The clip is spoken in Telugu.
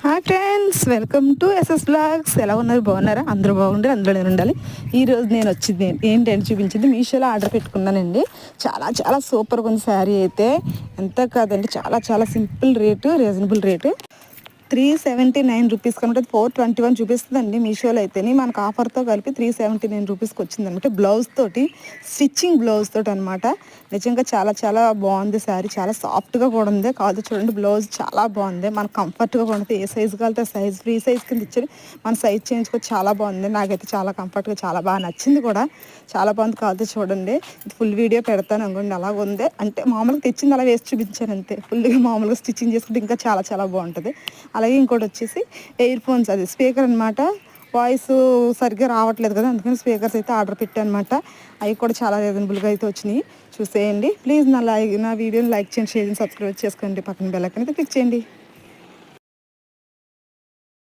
Hi friends, welcome to SS blogs. ఎలా ఉన్నారు? బాగున్నారా? అందరూ బాగుండాలి, అందులో నేను ఉండాలి. ఈరోజు నేను వచ్చింది ఏంటంటే చూపించింది మీషోలో ఆర్డర్ పెట్టుకున్నానండి. చాలా చాలా సూపర్గా ఉంది శారీ అయితే. ఎంత కాదండి, చాలా చాలా simple rate, reasonable rate. 379 rupees కనుక 421 చూపిస్తుందండి మీషోలో అయితేనే. మనకు ఆఫర్తో కలిపి 379 రూపీస్కి వచ్చిందనమాట. బ్లౌజ్ తోటి, స్టిచ్చింగ్ బ్లౌజ్ తోటి అనమాట. నిజంగా చాలా చాలా బాగుంది శారీ. చాలా సాఫ్ట్గా కూడా ఉంది. కాదు చూడండి, బ్లౌజ్ చాలా బాగుంది. మనకు కంఫర్ట్గా కూడా ఉంటుంది. ఏ సైజు కలితే సైజ్ ఫ్రీ సైజ్ కింద ఇచ్చారు. మన సైజ్ చేయించుకొని చాలా బాగుంది. నాకైతే చాలా కంఫర్ట్గా చాలా బాగా నచ్చింది కూడా. చాలా బాగుంది. కాదు చూడండి, ఫుల్ వీడియో పెడతాను అనుకోండి. అలాగ ఉంది అంటే మామూలుగా తెచ్చింది అలా వేసి చూపించాను అంతే. ఫుల్గా మామూలుగా స్టిచ్చింగ్ చేసుకుంటే ఇంకా చాలా చాలా బాగుంటుంది. అలాగే ఇంకోటి వచ్చేసి ఎయిర్ ఫోన్స్, అది స్పీకర్ అనమాట. వాయిస్ సరిగ్గా రావట్లేదు కదా, అందుకని స్పీకర్స్ అయితే ఆర్డర్ పెట్టాను అనమాట. అవి కూడా చాలా రీజనబుల్గా అయితే వచ్చినాయి. చూసేయండి ప్లీజ్. నా వీడియోని లైక్ చేయండి, షేర్ చేయండి, సబ్స్క్రైబ్ చేసుకోండి. పక్కన బెల్ ఐకాన్ అయితే క్లిక్ చేయండి.